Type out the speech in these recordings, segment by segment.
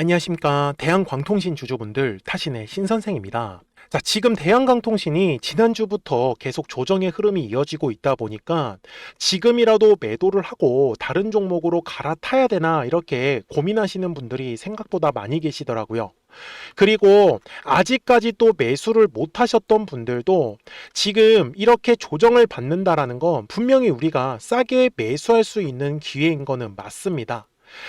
안녕하십니까. 대한광통신 주주분들, 타신의 신선생입니다. 자, 지금 대한광통신이 지난주부터 계속 조정의 흐름이 이어지고 있다 보니까 지금이라도 매도를 하고 다른 종목으로 갈아타야 되나 이렇게 고민하시는 분들이 생각보다 많이 계시더라고요. 그리고 아직까지 또 매수를 못 하셨던 분들도 지금 이렇게 조정을 받는다라는 건 분명히 우리가 싸게 매수할 수 있는 기회인 거는 맞습니다.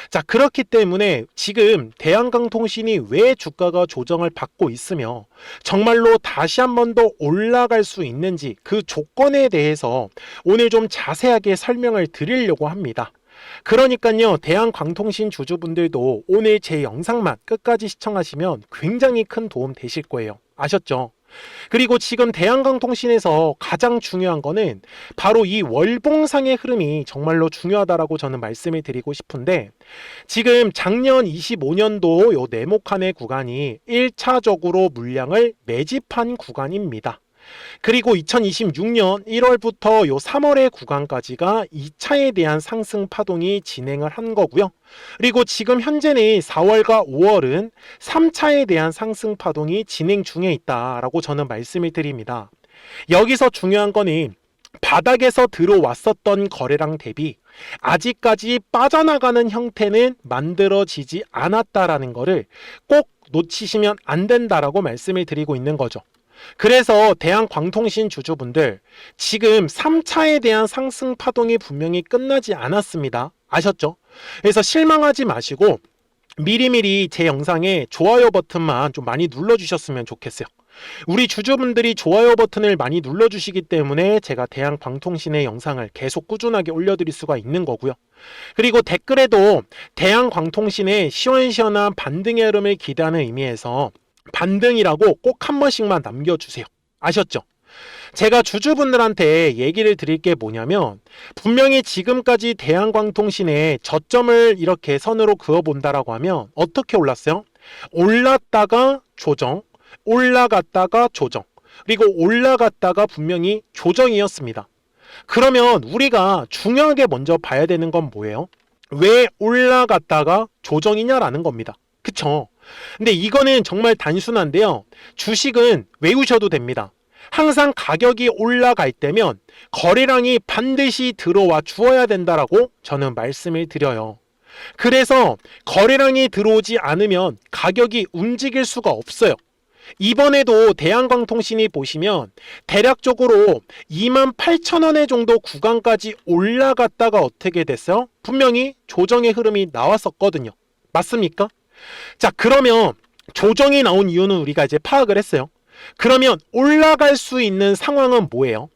자, 그렇기 때문에 지금 대한광통신이 왜 주가가 조정을 받고 있으며 정말로 다시 한 번 더 올라갈 수 있는지 그 조건에 대해서 오늘 좀 자세하게 설명을 드리려고 합니다. 그러니까요, 대한광통신 주주분들도 오늘 제 영상만 끝까지 시청하시면 굉장히 큰 도움 되실 거예요. 아셨죠? 그리고 지금 대한광통신에서 가장 중요한 거는 바로 이 월봉상의 흐름이 정말로 중요하다라고 저는 말씀을 드리고 싶은데, 지금 작년 25년도 요 네모칸의 구간이 1차적으로 물량을 매집한 구간입니다. 그리고 2026년 1월부터 요 3월의 구간까지가 2차에 대한 상승 파동이 진행을 한 거고요. 그리고 지금 현재는 4월과 5월은 3차에 대한 상승 파동이 진행 중에 있다라고 저는 말씀을 드립니다. 여기서 중요한 거는 바닥에서 들어왔었던 거래량 대비 아직까지 빠져나가는 형태는 만들어지지 않았다라는 거를 꼭 놓치시면 안 된다라고 말씀을 드리고 있는 거죠. 그래서 대한광통신 주주분들, 지금 3차에 대한 상승 파동이 분명히 끝나지 않았습니다. 아셨죠? 그래서 실망하지 마시고 미리미리 제 영상에 좋아요 버튼만 좀 많이 눌러주셨으면 좋겠어요. 우리 주주분들이 좋아요 버튼을 많이 눌러주시기 때문에 제가 대한광통신의 영상을 계속 꾸준하게 올려드릴 수가 있는 거고요. 그리고 댓글에도 대한광통신의 시원시원한 반등의 흐름을 기대하는 의미에서 반등이라고 꼭 한 번씩만 남겨주세요. 아셨죠? 제가 주주분들한테 얘기를 드릴 게 뭐냐면, 분명히 지금까지 대한광통신의 저점을 이렇게 선으로 그어본다라고 하면 어떻게 올랐어요? 올랐다가 조정, 올라갔다가 조정, 그리고 올라갔다가 분명히 조정이었습니다. 그러면 우리가 중요하게 먼저 봐야 되는 건 뭐예요? 왜 올라갔다가 조정이냐라는 겁니다. 그쵸? 근데 이거는 정말 단순한데요, 주식은 외우셔도 됩니다. 항상 가격이 올라갈 때면 거래량이 반드시 들어와 주어야 된다라고 저는 말씀을 드려요. 그래서 거래량이 들어오지 않으면 가격이 움직일 수가 없어요. 이번에도 대한광통신이 보시면 대략적으로 28,000원의 정도 구간까지 올라갔다가 어떻게 됐어요? 분명히 조정의 흐름이 나왔었거든요. 맞습니까? 자, 그러면 조정이 나온 이유는 우리가 이제 파악을 했어요. 그러면 올라갈 수 있는 상황은 뭐예요?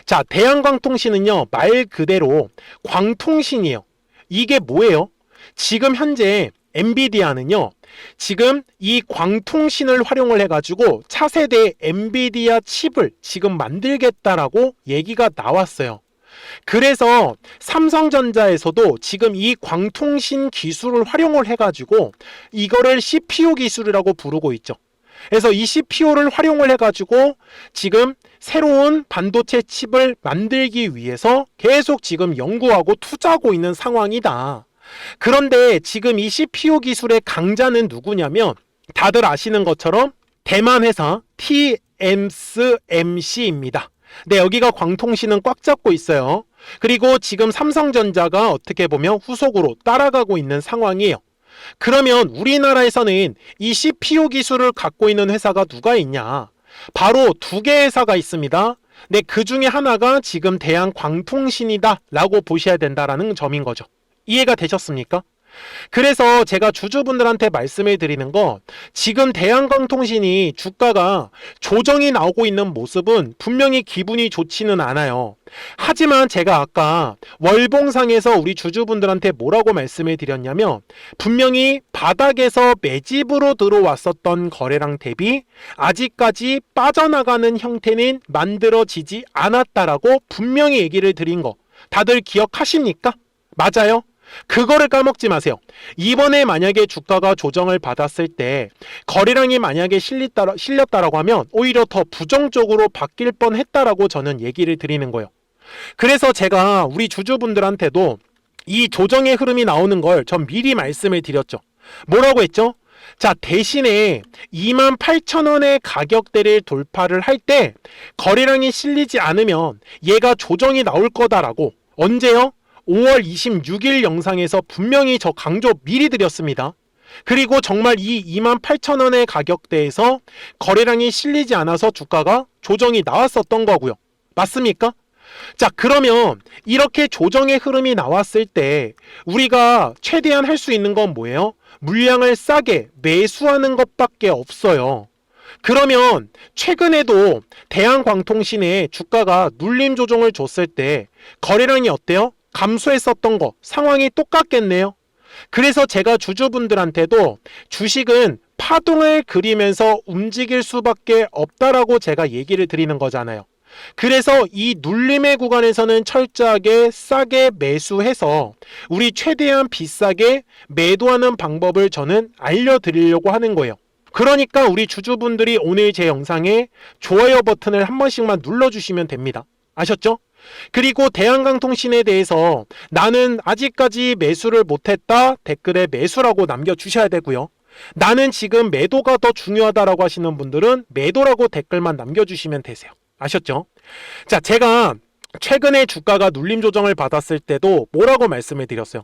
자, 대한광통신은요, 말 그대로 광통신이에요. 이게 뭐예요? 지금 현재 엔비디아는요, 지금 이 광통신을 활용을 해가지고 차세대 엔비디아 칩을 지금 만들겠다라고 얘기가 나왔어요. 그래서 삼성전자에서도 지금 이 광통신 기술을 활용을 해가지고 이거를 CPU 기술이라고 부르고 있죠. 그래서 이 CPU를 활용을 해가지고 지금 새로운 반도체 칩을 만들기 위해서 계속 지금 연구하고 투자하고 있는 상황이다. 그런데 지금 이 CPU 기술의 강자는 누구냐면, 다들 아시는 것처럼 대만 회사 TSMC입니다. 네, 여기가 광통신은 꽉 잡고 있어요. 그리고 지금 삼성전자가 어떻게 보면 후속으로 따라가고 있는 상황이에요. 그러면 우리나라에서는 이 CPU 기술을 갖고 있는 회사가 누가 있냐? 바로 두 개의 회사가 있습니다. 네, 그 중에 하나가 지금 대한광통신이다 라고 보셔야 된다라는 점인 거죠. 이해가 되셨습니까? 그래서 제가 주주분들한테 말씀을 드리는 건, 지금 대한광통신이 주가가 조정이 나오고 있는 모습은 분명히 기분이 좋지는 않아요. 하지만 제가 아까 월봉상에서 우리 주주분들한테 뭐라고 말씀을 드렸냐면, 분명히 바닥에서 매집으로 들어왔었던 거래량 대비 아직까지 빠져나가는 형태는 만들어지지 않았다라고 분명히 얘기를 드린 거 다들 기억하십니까? 맞아요? 그거를 까먹지 마세요. 이번에 만약에 주가가 조정을 받았을 때 거래량이 만약에 실렸다라고 하면 오히려 더 부정적으로 바뀔 뻔했다라고 저는 얘기를 드리는 거예요. 그래서 제가 우리 주주분들한테도 이 조정의 흐름이 나오는 걸 전 미리 말씀을 드렸죠. 뭐라고 했죠? 자, 대신에 28,000원의 가격대를 돌파를 할 때 거래량이 실리지 않으면 얘가 조정이 나올 거다라고 언제요? 5월 26일 영상에서 분명히 저 강조 미리 드렸습니다. 그리고 정말 이 28,000원의 가격대에서 거래량이 실리지 않아서 주가가 조정이 나왔었던 거고요. 맞습니까? 자, 그러면 이렇게 조정의 흐름이 나왔을 때 우리가 최대한 할 수 있는 건 뭐예요? 물량을 싸게 매수하는 것밖에 없어요. 그러면 최근에도 대한광통신에 주가가 눌림 조정을 줬을 때 거래량이 어때요? 감소했었던 거 상황이 똑같겠네요. 그래서 제가 주주분들한테도 주식은 파동을 그리면서 움직일 수밖에 없다라고 제가 얘기를 드리는 거잖아요. 그래서 이 눌림의 구간에서는 철저하게 싸게 매수해서 우리 최대한 비싸게 매도하는 방법을 저는 알려드리려고 하는 거예요. 그러니까 우리 주주분들이 오늘 제 영상에 좋아요 버튼을 한 번씩만 눌러주시면 됩니다. 아셨죠? 그리고 대한광통신에 대해서 나는 아직까지 매수를 못했다 댓글에 매수라고 남겨주셔야 되고요. 나는 지금 매도가 더 중요하다라고 하시는 분들은 매도라고 댓글만 남겨주시면 되세요. 아셨죠? 자, 제가 최근에 주가가 눌림 조정을 받았을 때도 뭐라고 말씀을 드렸어요?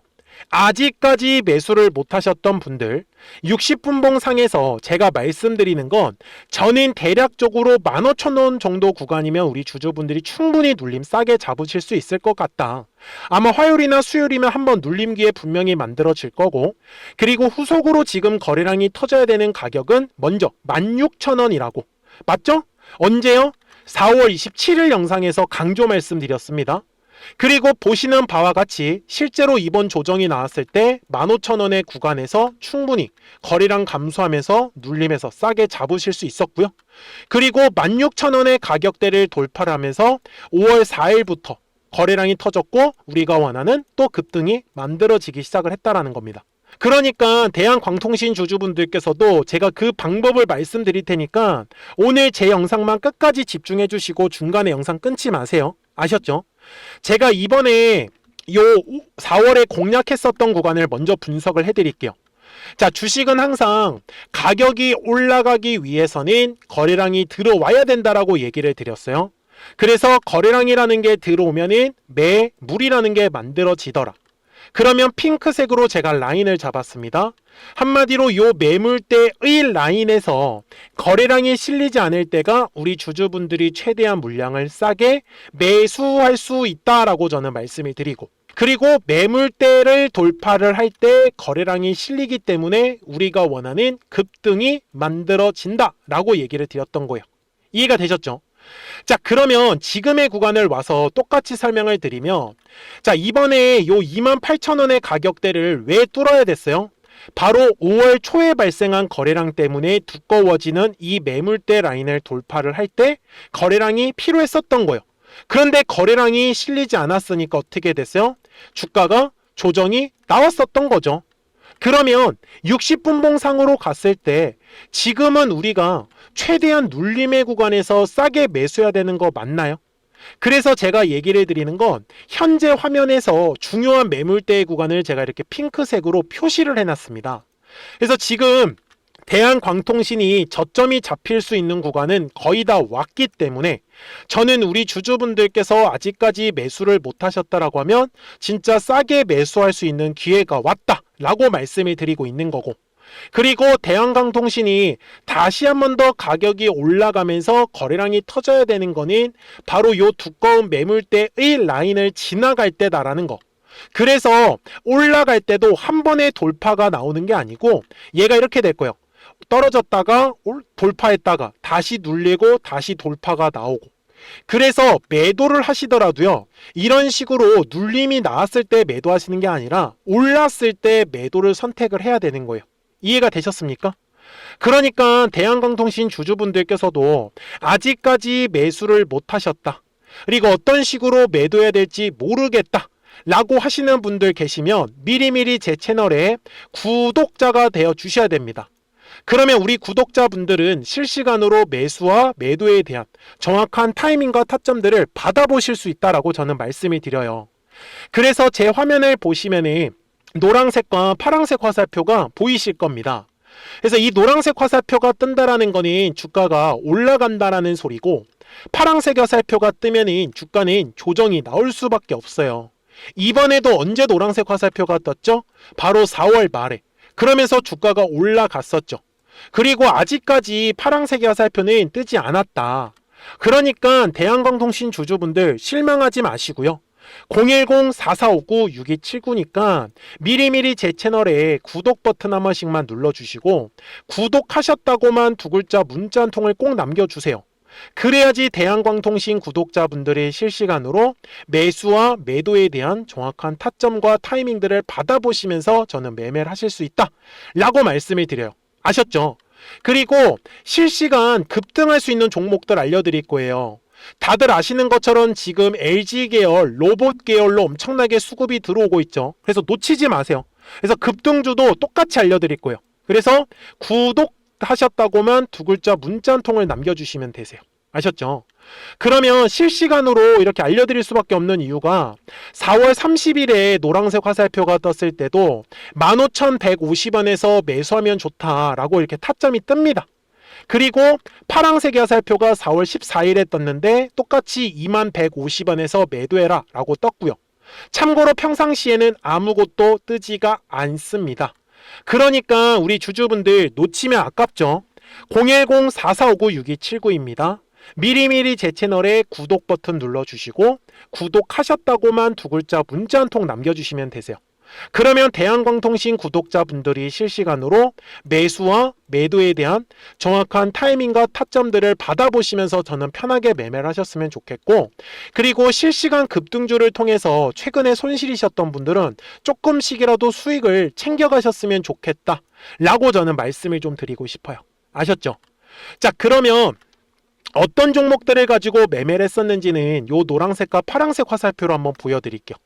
아직까지 매수를 못 하셨던 분들 60분봉 상에서 제가 말씀드리는 건 저는 대략적으로 15,000원 정도 구간이면 우리 주주분들이 충분히 눌림 싸게 잡으실 수 있을 것 같다. 아마 화요일이나 수요일이면 한번 눌림 기회 분명히 만들어질 거고, 그리고 후속으로 지금 거래량이 터져야 되는 가격은 먼저 16,000원이라고. 맞죠? 언제요? 4월 27일 영상에서 강조 말씀드렸습니다. 그리고 보시는 바와 같이 실제로 이번 조정이 나왔을 때 15,000원의 구간에서 충분히 거래량 감소하면서 눌림에서 싸게 잡으실 수 있었고요. 그리고 16,000원의 가격대를 돌파를 하면서 5월 4일부터 거래량이 터졌고 우리가 원하는 또 급등이 만들어지기 시작을 했다라는 겁니다. 그러니까 대한광통신 주주분들께서도 제가 그 방법을 말씀드릴 테니까 오늘 제 영상만 끝까지 집중해 주시고 중간에 영상 끊지 마세요. 아셨죠? 제가 이번에 요 4월에 공략했었던 구간을 먼저 분석을 해드릴게요. 자, 주식은 항상 가격이 올라가기 위해서는 거래량이 들어와야 된다라고 얘기를 드렸어요. 그래서 거래량이라는 게 들어오면은 매물이라는 게 만들어지더라. 그러면 핑크색으로 제가 라인을 잡았습니다. 한마디로 요 매물대의 라인에서 거래량이 실리지 않을 때가 우리 주주분들이 최대한 물량을 싸게 매수할 수 있다라고 저는 말씀을 드리고, 그리고 매물대를 돌파를 할 때 거래량이 실리기 때문에 우리가 원하는 급등이 만들어진다라고 얘기를 드렸던 거예요. 이해가 되셨죠? 자, 그러면 지금의 구간을 와서 똑같이 설명을 드리면, 자, 이번에 요 28,000원의 가격대를 왜 뚫어야 됐어요? 바로 5월 초에 발생한 거래량 때문에 두꺼워지는 이 매물대 라인을 돌파를 할 때 거래량이 필요했었던 거예요. 그런데 거래량이 실리지 않았으니까 어떻게 됐어요? 주가가 조정이 나왔었던 거죠. 그러면 60분봉 상으로 갔을 때 지금은 우리가 최대한 눌림의 구간에서 싸게 매수해야 되는 거 맞나요? 그래서 제가 얘기를 드리는 건 현재 화면에서 중요한 매물대의 구간을 제가 이렇게 핑크색으로 표시를 해놨습니다. 그래서 지금 대한광통신이 저점이 잡힐 수 있는 구간은 거의 다 왔기 때문에 저는 우리 주주분들께서 아직까지 매수를 못 하셨다라고 하면 진짜 싸게 매수할 수 있는 기회가 왔다라고 말씀을 드리고 있는 거고, 그리고 대한광통신이 다시 한 번 더 가격이 올라가면서 거래량이 터져야 되는 거는 바로 요 두꺼운 매물대의 라인을 지나갈 때다라는 거. 그래서 올라갈 때도 한 번에 돌파가 나오는 게 아니고 얘가 이렇게 될 거예요. 떨어졌다가 돌파했다가 다시 눌리고 다시 돌파가 나오고, 그래서 매도를 하시더라도요 이런 식으로 눌림이 나왔을 때 매도하시는 게 아니라 올랐을 때 매도를 선택을 해야 되는 거예요. 이해가 되셨습니까? 그러니까 대한광통신 주주분들께서도 아직까지 매수를 못 하셨다, 그리고 어떤 식으로 매도해야 될지 모르겠다 라고 하시는 분들 계시면 미리미리 제 채널에 구독자가 되어 주셔야 됩니다. 그러면 우리 구독자분들은 실시간으로 매수와 매도에 대한 정확한 타이밍과 타점들을 받아보실 수 있다라고 저는 말씀을 드려요. 그래서 제 화면을 보시면은 노란색과 파란색 화살표가 보이실 겁니다. 그래서 이 노란색 화살표가 뜬다라는 거는 주가가 올라간다라는 소리고, 파란색 화살표가 뜨면은 주가는 조정이 나올 수밖에 없어요. 이번에도 언제 노란색 화살표가 떴죠? 바로 4월 말에. 그러면서 주가가 올라갔었죠. 그리고 아직까지 파란색 화살표는 뜨지 않았다. 그러니까 대한광통신 주주분들 실망하지 마시고요. 010-4459-6279니까 미리미리 제 채널에 구독 버튼 한 번씩만 눌러주시고, 구독하셨다고만 두 글자 문자 한 통을 꼭 남겨주세요. 그래야지 대한광통신 구독자분들이 실시간으로 매수와 매도에 대한 정확한 타점과 타이밍들을 받아보시면서 저는 매매를 하실 수 있다 라고 말씀을 드려요. 아셨죠? 그리고 실시간 급등할 수 있는 종목들 알려드릴 거예요. 다들 아시는 것처럼 지금 LG 계열, 로봇 계열로 엄청나게 수급이 들어오고 있죠. 그래서 놓치지 마세요. 그래서 급등주도 똑같이 알려드릴 거예요. 그래서 구독하셨다고만 두 글자 문자 한 통을 남겨주시면 되세요. 아셨죠? 그러면 실시간으로 이렇게 알려드릴 수밖에 없는 이유가 4월 30일에 노란색 화살표가 떴을 때도 15,150원에서 매수하면 좋다라고 이렇게 타점이 뜹니다. 그리고 파란색 화살표가 4월 14일에 떴는데 똑같이 21,150원에서 매도해라 라고 떴고요. 참고로 평상시에는 아무것도 뜨지가 않습니다. 그러니까 우리 주주분들 놓치면 아깝죠. 010-4459-6279입니다. 미리미리 제 채널에 구독 버튼 눌러주시고 구독하셨다고만 두 글자 문자 한 통 남겨주시면 되세요. 그러면 대한광통신 구독자분들이 실시간으로 매수와 매도에 대한 정확한 타이밍과 타점들을 받아보시면서 저는 편하게 매매를 하셨으면 좋겠고, 그리고 실시간 급등주를 통해서 최근에 손실이셨던 분들은 조금씩이라도 수익을 챙겨가셨으면 좋겠다 라고 저는 말씀을 좀 드리고 싶어요. 아셨죠? 자, 그러면 어떤 종목들을 가지고 매매를 했었는지는 요 노란색과 파란색 화살표로 한번 보여드릴게요.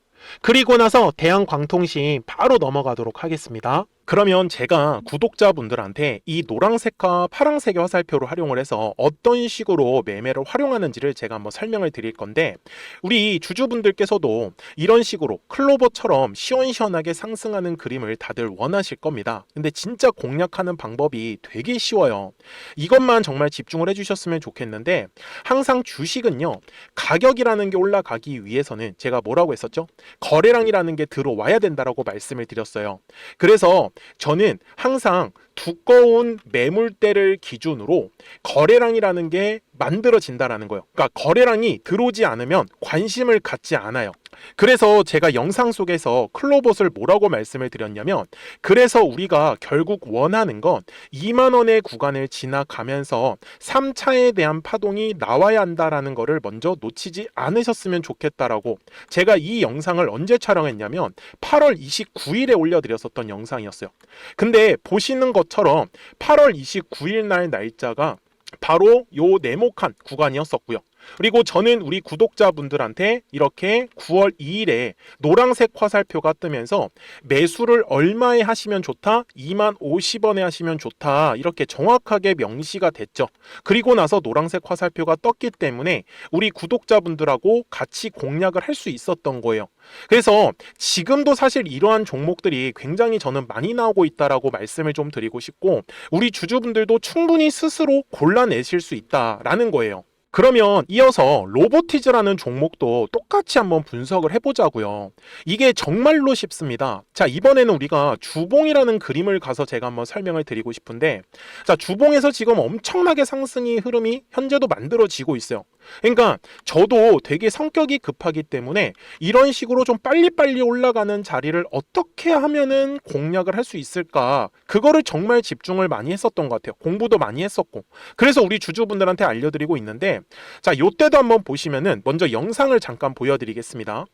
그리고 나서 대한광통신 바로 넘어가도록 하겠습니다. 그러면 제가 구독자분들한테 이 노란색과 파란색의 화살표를 활용을 해서 어떤 식으로 매매를 활용하는지를 제가 한번 설명을 드릴 건데, 우리 주주분들께서도 이런 식으로 클로버처럼 시원시원하게 상승하는 그림을 다들 원하실 겁니다. 근데 진짜 공략하는 방법이 되게 쉬워요. 이것만 정말 집중을 해주셨으면 좋겠는데, 항상 주식은요, 가격이라는 게 올라가기 위해서는 제가 뭐라고 했었죠? 거래량이라는 게 들어와야 된다라고 말씀을 드렸어요. 그래서 저는 항상 두꺼운 매물대를 기준으로 거래량이라는 게 만들어진다라는 거예요. 그러니까 거래량이 들어오지 않으면 관심을 갖지 않아요. 그래서 제가 영상 속에서 클로봇을 뭐라고 말씀을 드렸냐면, 그래서 우리가 결국 원하는 건 2만 원의 구간을 지나가면서 3차에 대한 파동이 나와야 한다라는 거를 먼저 놓치지 않으셨으면 좋겠다라고, 제가 이 영상을 언제 촬영했냐면 8월 29일에 올려드렸었던 영상이었어요. 근데 보시는 것처럼 8월 29일 날 날짜가 바로 요 네모칸 구간이었었고요. 그리고 저는 우리 구독자분들한테 이렇게 9월 2일에 노란색 화살표가 뜨면서 매수를 얼마에 하시면 좋다? 20,050원에 하시면 좋다. 이렇게 정확하게 명시가 됐죠. 그리고 나서 노란색 화살표가 떴기 때문에 우리 구독자분들하고 같이 공략을 할 수 있었던 거예요. 그래서 지금도 사실 이러한 종목들이 굉장히 저는 많이 나오고 있다라고 말씀을 좀 드리고 싶고, 우리 주주분들도 충분히 스스로 골라내실 수 있다라는 거예요. 그러면 이어서 로보티즈라는 종목도 똑같이 한번 분석을 해보자고요. 이게 정말로 쉽습니다. 자, 이번에는 우리가 주봉이라는 그림을 가서 제가 한번 설명을 드리고 싶은데, 자, 주봉에서 지금 엄청나게 상승이 흐름이 현재도 만들어지고 있어요. 그러니까 저도 되게 성격이 급하기 때문에 이런 식으로 좀 빨리빨리 올라가는 자리를 어떻게 하면은 공략을 할 수 있을까, 그거를 정말 집중을 많이 했었던 것 같아요. 공부도 많이 했었고. 그래서 우리 주주분들한테 알려드리고 있는데, 자, 요때도 한번 보시면은 먼저 영상을 잠깐 보여드리겠습니다.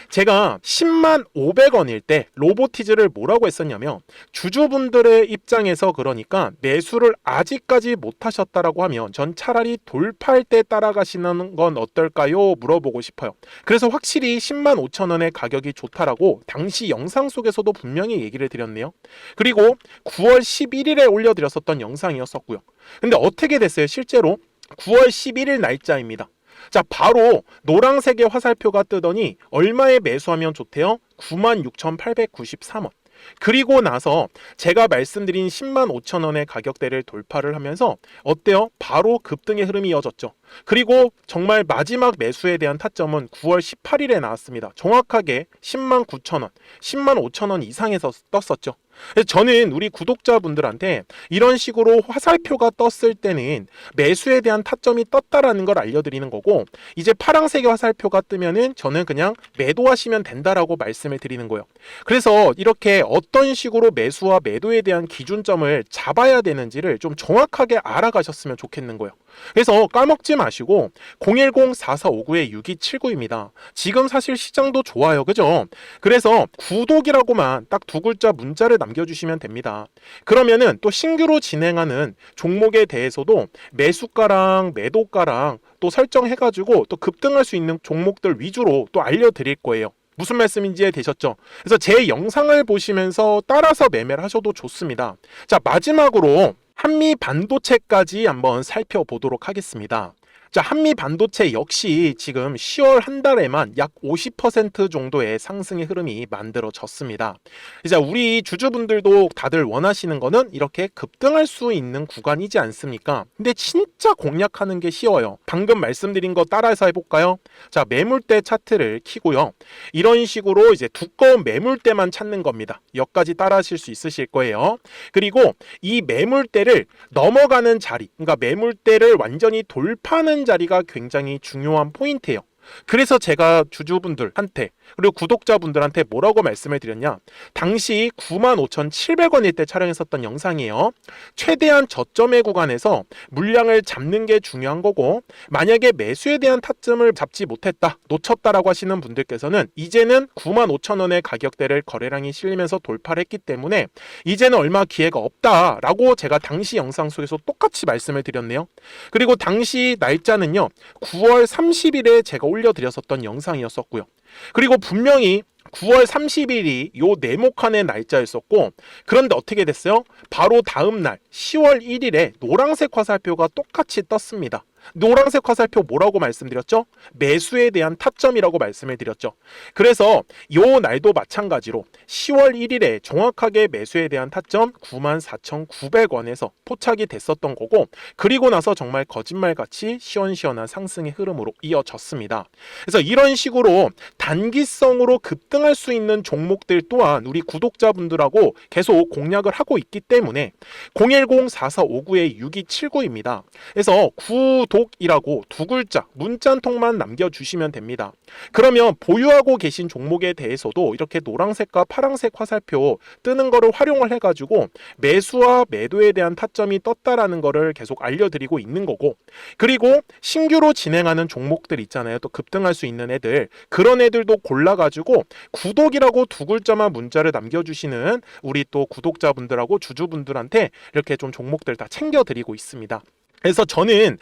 제가 10만 500원일 때 로보티즈를 뭐라고 했었냐면, 주주분들의 입장에서 그러니까 매수를 아직까지 못 하셨다라고 하면 전 차라리 돌파할 때 따라가시는 건 어떨까요? 물어보고 싶어요. 그래서 확실히 10만 5천 원의 가격이 좋다라고 당시 영상 속에서도 분명히 얘기를 드렸네요. 그리고 9월 11일에 올려드렸었던 영상이었었고요. 근데 어떻게 됐어요? 실제로 9월 11일 날짜입니다. 자, 바로 노란색의 화살표가 뜨더니 얼마에 매수하면 좋대요? 96,893원. 그리고 나서 제가 말씀드린 105,000원의 가격대를 돌파를 하면서 어때요? 바로 급등의 흐름이 이어졌죠. 그리고 정말 마지막 매수에 대한 타점은 9월 18일에 나왔습니다. 정확하게 109,000원, 105,000원 이상에서 떴었죠. 그래서 저는 우리 구독자분들한테 이런 식으로 화살표가 떴을 때는 매수에 대한 타점이 떴다라는 걸 알려드리는 거고, 이제 파란색의 화살표가 뜨면은 저는 그냥 매도하시면 된다라고 말씀을 드리는 거예요. 그래서 이렇게 어떤 식으로 매수와 매도에 대한 기준점을 잡아야 되는지를 좀 정확하게 알아가셨으면 좋겠는 거예요. 그래서 까먹지 마시고 010-4459-6279입니다. 지금 사실 시장도 좋아요, 그죠? 그래서 구독이라고만 딱 두 글자 문자를 남겨주시면 됩니다. 그러면은 또 신규로 진행하는 종목에 대해서도 매수가랑 매도가랑 또 설정해가지고 또 급등할 수 있는 종목들 위주로 또 알려드릴 거예요. 무슨 말씀인지 이해되셨죠? 그래서 제 영상을 보시면서 따라서 매매를 하셔도 좋습니다. 자, 마지막으로 한미 반도체까지 한번 살펴보도록 하겠습니다. 자, 한미 반도체 역시 지금 10월 한 달에만 약 50% 정도의 상승의 흐름이 만들어졌습니다. 이제 우리 주주분들도 다들 원하시는 거는 이렇게 급등할 수 있는 구간이지 않습니까? 근데 진짜 공략하는 게 쉬워요. 방금 말씀드린 거 따라서 해볼까요? 자, 매물대 차트를 켜고요. 이런 식으로 이제 두꺼운 매물대만 찾는 겁니다. 여기까지 따라 하실 수 있으실 거예요. 그리고 이 매물대를 넘어가는 자리, 그러니까 매물대를 완전히 돌파하는 자리가 굉장히 중요한 포인트예요. 그래서 제가 주주분들한테 그리고 구독자분들한테 뭐라고 말씀을 드렸냐, 당시 95,700원일 때 촬영했었던 영상이에요. 최대한 저점의 구간에서 물량을 잡는 게 중요한 거고, 만약에 매수에 대한 타점을 잡지 못했다, 놓쳤다라고 하시는 분들께서는 이제는 95,000원의 가격대를 거래량이 실리면서 돌파를 했기 때문에 이제는 얼마 기회가 없다라고 제가 당시 영상 속에서 똑같이 말씀을 드렸네요. 그리고 당시 날짜는요, 9월 30일에 제가 올려드렸었던 영상이었었고요. 그리고 분명히 9월 30일이 요 네모칸의 날짜였었고, 그런데 어떻게 됐어요? 바로 다음 날 10월 1일에 노란색 화살표가 똑같이 떴습니다. 노란색 화살표 뭐라고 말씀드렸죠? 매수에 대한 타점이라고 말씀을 드렸죠. 그래서 요 날도 마찬가지로 10월 1일에 정확하게 매수에 대한 타점 94,900원에서 포착이 됐었던 거고, 그리고 나서 정말 거짓말같이 시원시원한 상승의 흐름으로 이어졌습니다. 그래서 이런 식으로 단기성으로 급등할 수 있는 종목들 또한 우리 구독자분들하고 계속 공략을 하고 있기 때문에 010-4459-6279입니다. 그래서 구독이라고 두 글자 문자 한 통만 남겨주시면 됩니다. 그러면 보유하고 계신 종목에 대해서도 이렇게 노란색과 파란색 화살표 뜨는 거를 활용을 해가지고 매수와 매도에 대한 타점이 떴다라는 거를 계속 알려드리고 있는 거고, 그리고 신규로 진행하는 종목들 있잖아요. 또 급등할 수 있는 애들, 그런 애들도 골라가지고 구독이라고 두 글자만 문자를 남겨주시는 우리 또 구독자분들하고 주주분들한테 이렇게 좀 종목들 다 챙겨드리고 있습니다. 그래서 저는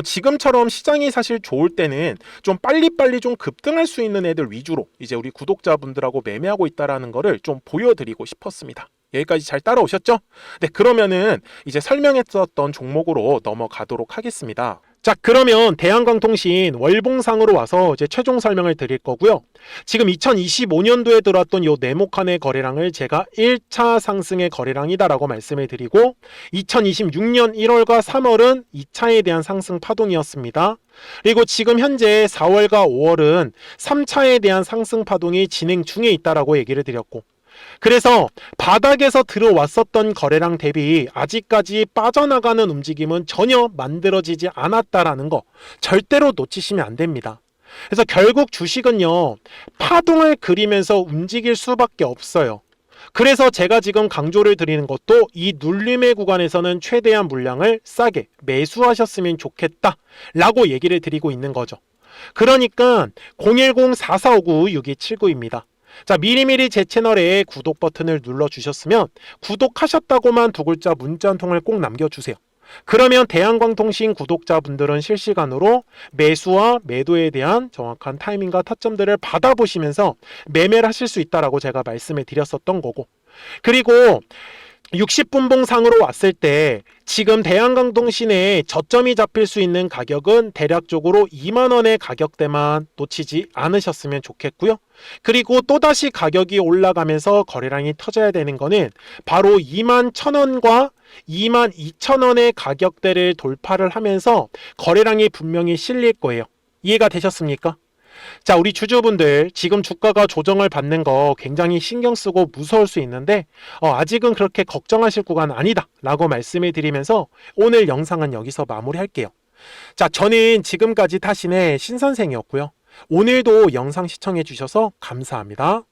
지금처럼 시장이 사실 좋을 때는 좀 빨리빨리 좀 급등할 수 있는 애들 위주로 이제 우리 구독자분들하고 매매하고 있다라는 거를 좀 보여드리고 싶었습니다. 여기까지 잘 따라오셨죠? 네, 그러면은 이제 설명했었던 종목으로 넘어가도록 하겠습니다. 자, 그러면 대한광통신 월봉상으로 와서 이제 최종 설명을 드릴 거고요. 지금 2025년도에 들어왔던 요 네모칸의 거래량을 제가 1차 상승의 거래량이다라고 말씀을 드리고, 2026년 1월과 3월은 2차에 대한 상승 파동이었습니다. 그리고 지금 현재 4월과 5월은 3차에 대한 상승 파동이 진행 중에 있다라고 얘기를 드렸고, 그래서 바닥에서 들어왔었던 거래량 대비 아직까지 빠져나가는 움직임은 전혀 만들어지지 않았다라는 거 절대로 놓치시면 안 됩니다. 그래서 결국 주식은요, 파동을 그리면서 움직일 수밖에 없어요. 그래서 제가 지금 강조를 드리는 것도 이 눌림의 구간에서는 최대한 물량을 싸게 매수하셨으면 좋겠다 라고 얘기를 드리고 있는 거죠. 그러니까 010-4459-6279입니다. 자, 미리미리 제 채널에 구독 버튼을 눌러주셨으면 구독하셨다고만 두 글자 문자 한 통을 꼭 남겨주세요. 그러면 대한광통신 구독자분들은 실시간으로 매수와 매도에 대한 정확한 타이밍과 타점들을 받아보시면서 매매를 하실 수 있다라고 제가 말씀을 드렸었던 거고, 그리고 60분봉상으로 왔을 때 지금 대한강통신에 저점이 잡힐 수 있는 가격은 대략적으로 2만 원의 가격대만 놓치지 않으셨으면 좋겠고요. 그리고 또다시 가격이 올라가면서 거래량이 터져야 되는 거는 바로 2만 1,000원과 2만 2천 원의 가격대를 돌파를 하면서 거래량이 분명히 실릴 거예요. 이해가 되셨습니까? 자, 우리 주주분들 지금 주가가 조정을 받는 거 굉장히 신경 쓰고 무서울 수 있는데 아직은 그렇게 걱정하실 구간 아니다 라고 말씀을 드리면서 오늘 영상은 여기서 마무리할게요. 자, 저는 지금까지 타신의 신선생이었고요. 오늘도 영상 시청해 주셔서 감사합니다.